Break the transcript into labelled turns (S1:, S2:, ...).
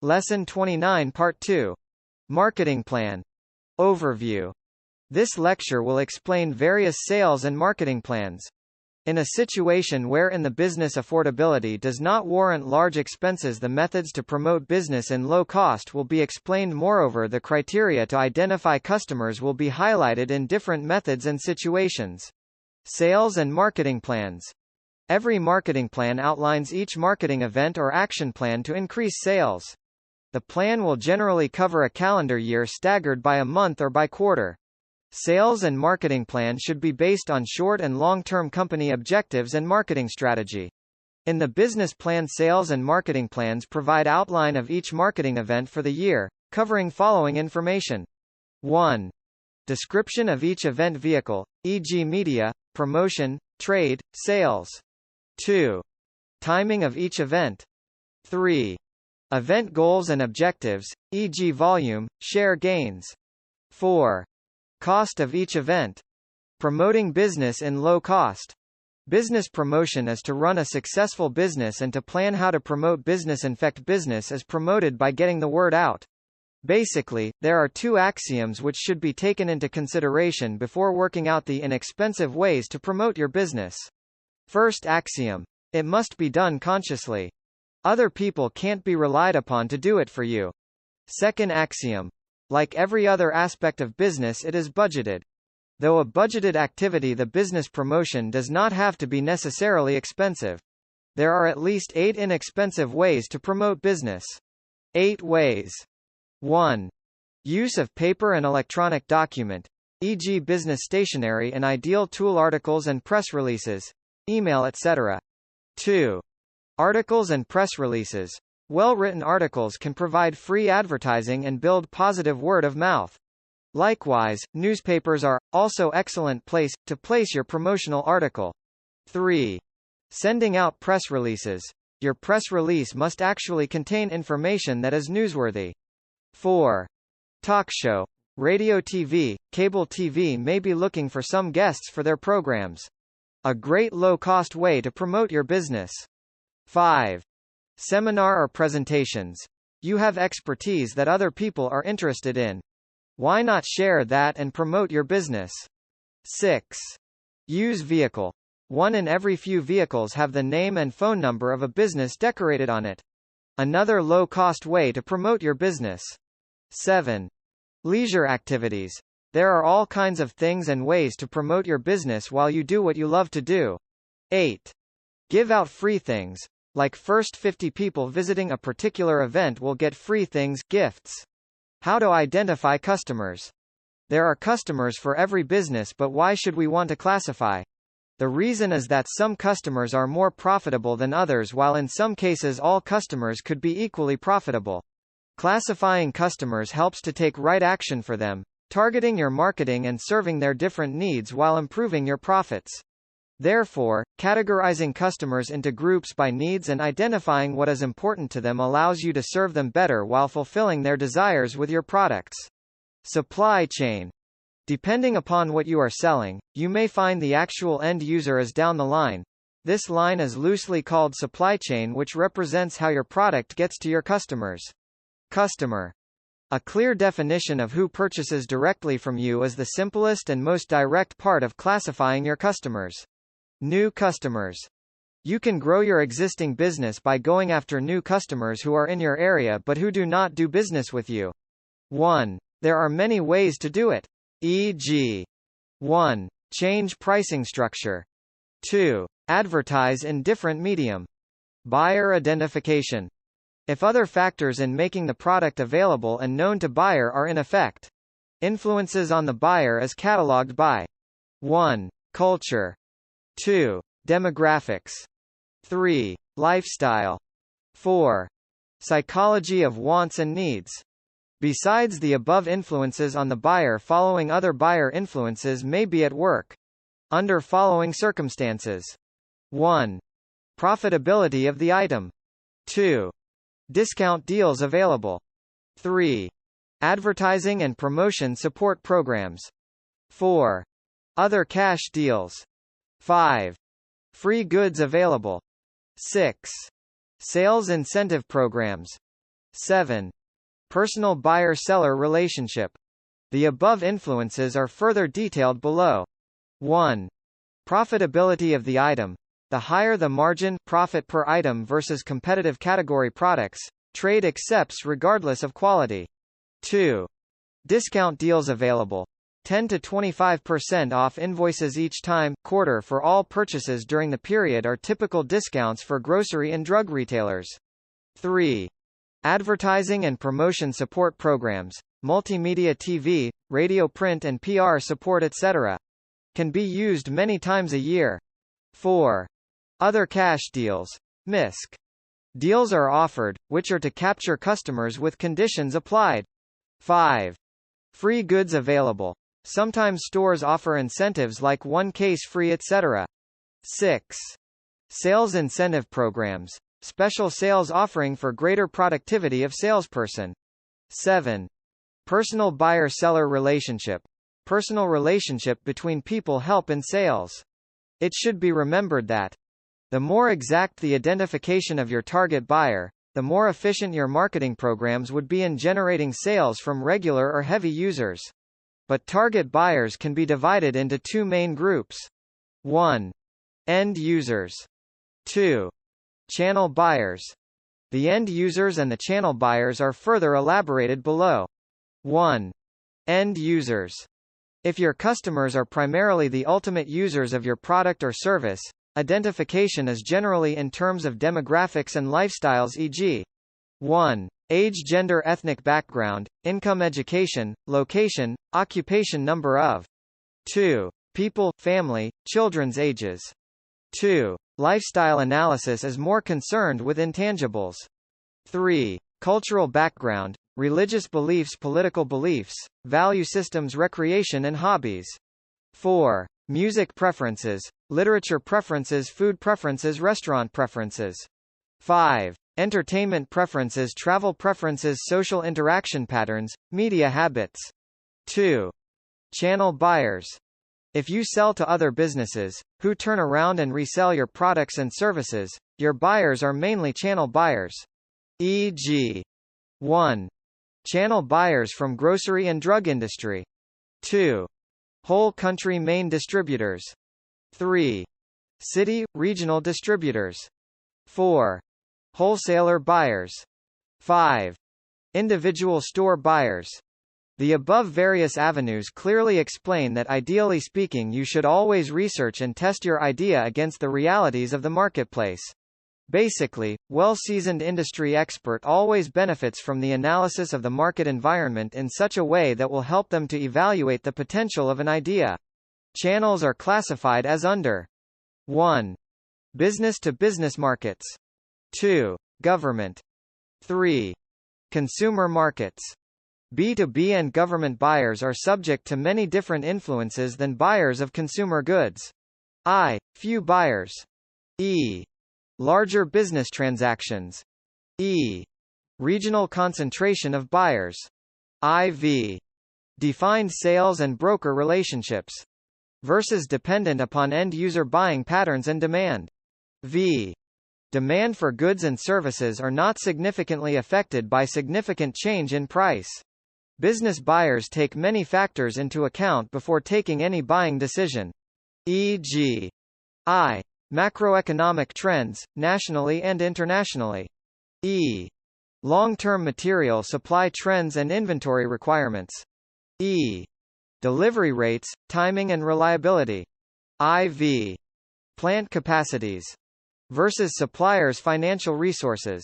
S1: Lesson 29 Part 2. Marketing Plan. Overview. This lecture will explain various sales and marketing plans. In a situation where in the business affordability does not warrant large expenses, the methods to promote business in low cost will be explained. Moreover, the criteria to identify customers will be highlighted in different methods and situations. Sales and marketing plans. Every marketing plan outlines each marketing event or action plan to increase sales. The plan will generally cover a calendar year staggered by a month or by quarter. Sales and marketing plan should be based on short and long-term company objectives and marketing strategy. In the business plan, sales and marketing plans provide outline of each marketing event for the year, covering following information. 1. Description of each event vehicle, e.g. media, promotion, trade, sales. 2. Timing of each event. 3. Event goals and objectives, e.g. volume, share gains. 4. Cost of each event. Promoting business in low cost. Business promotion is to run a successful business and to plan how to promote business. In fact, business is promoted by getting the word out. Basically, there are two axioms which should be taken into consideration before working out the inexpensive ways to promote your business. First axiom: it must be done consciously. Other people can't be relied upon to do it for you. Second axiom: like every other aspect of business, it is budgeted. Though a budgeted activity, the business promotion does not have to be necessarily expensive. There are at least 8 inexpensive ways to promote business. 8 ways. 1. Use of paper and electronic document, e.g. business stationery and ideal tool, articles and press releases, email, etc. 2. Articles and press releases. Well-written articles can provide free advertising and build positive word of mouth. Likewise, newspapers are also excellent place to place your promotional article. 3. Sending out press releases. Your press release must actually contain information that is newsworthy. 4. Talk show. Radio, TV, cable TV may be looking for some guests for their programs. A great low-cost way to promote your business. 5. Seminar or presentations. You have expertise that other people are interested in. Why not share that and promote your business? 6. Use vehicle. One in every few vehicles have the name and phone number of a business decorated on it. Another low-cost way to promote your business. 7. Leisure activities. There are all kinds of things and ways to promote your business while you do what you love to do. 8. Give out free things. Like first 50 people visiting a particular event will get free things, gifts. How to identify customers. There are customers for every business, but why should we want to classify? The reason is that some customers are more profitable than others, while in some cases all customers could be equally profitable. Classifying customers helps to take right action for them, targeting your marketing and serving their different needs while improving your profits. Therefore, categorizing customers into groups by needs and identifying what is important to them allows you to serve them better while fulfilling their desires with your products. Supply chain. Depending upon what you are selling, you may find the actual end user is down the line. This line is loosely called supply chain, which represents how your product gets to your customers. Customer. A clear definition of who purchases directly from you is the simplest and most direct part of classifying your customers. New customers. You can grow your existing business by going after new customers who are in your area but who do not do business with you. 1. There are many ways to do it. E.g. 1. Change pricing structure. 2. Advertise in different medium. Buyer identification. If other factors in making the product available and known to buyer are in effect. Influences on the buyer is cataloged by 1. Culture. 2. Demographics. 3. Lifestyle. 4. Psychology of wants and needs. Besides the above influences on the buyer, following other buyer influences may be at work. Under following circumstances. 1. Profitability of the item. 2. Discount deals available. 3. Advertising and promotion support programs. 4. Other cash deals. 5. Free goods available. 6. Sales incentive programs. 7. Personal buyer-seller relationship. The above influences are further detailed below. 1. Profitability of the item. The higher the margin profit per item versus competitive category products, trade accepts regardless of quality. 2. Discount deals available. 10 to 25% off invoices each time, quarter for all purchases during the period are typical discounts for grocery and drug retailers. 3. Advertising and promotion support programs, multimedia TV, radio print and PR support etc. can be used many times a year. 4. Other cash deals. MISC. Deals are offered, which are to capture customers with conditions applied. 5. Free goods available. Sometimes stores offer incentives like one case free etc. 6. Sales incentive programs. Special sales offering for greater productivity of salesperson. 7. Personal buyer-seller relationship. Personal relationship between people help in sales. It should be remembered that the more exact the identification of your target buyer, the more efficient your marketing programs would be in generating sales from regular or heavy users. But target buyers can be divided into two main groups. 1. End users. 2. Channel buyers. The end users and the channel buyers are further elaborated below. 1. End users. If your customers are primarily the ultimate users of your product or service, identification is generally in terms of demographics and lifestyles, e.g. 1. Age, gender, ethnic background, income, education, location, occupation, number of. 2. People, family, children's ages. 2. Lifestyle analysis is more concerned with intangibles. 3. Cultural background, religious beliefs, political beliefs, value systems, recreation and hobbies. 4. Music preferences, literature preferences, food preferences, restaurant preferences. 5. Entertainment preferences, travel preferences, social interaction patterns, media habits. 2. Channel buyers. If you sell to other businesses, who turn around and resell your products and services, your buyers are mainly channel buyers. E.g. 1. Channel buyers from grocery and drug industry. 2. Whole country main distributors. 3. City, regional distributors. 4. Wholesaler buyers. 5. Individual store buyers. The above various avenues clearly explain that ideally speaking you should always research and test your idea against the realities of the marketplace. Basically, well-seasoned industry expert always benefits from the analysis of the market environment in such a way that will help them to evaluate the potential of an idea. Channels are classified as under 1. Business-to-business markets. 2. Government. 3. Consumer markets. B2B and government buyers are subject to many different influences than buyers of consumer goods. I. Few buyers. E. Larger business transactions. E. Regional concentration of buyers. IV. Defined sales and broker relationships. Versus dependent upon end-user buying patterns and demand. V. Demand for goods and services are not significantly affected by significant change in price. Business buyers take many factors into account before taking any buying decision. E.g. I. Macroeconomic trends, nationally and internationally. E. Long-term material supply trends and inventory requirements. E. Delivery rates, timing and reliability. IV. Plant capacities. Versus suppliers' financial resources.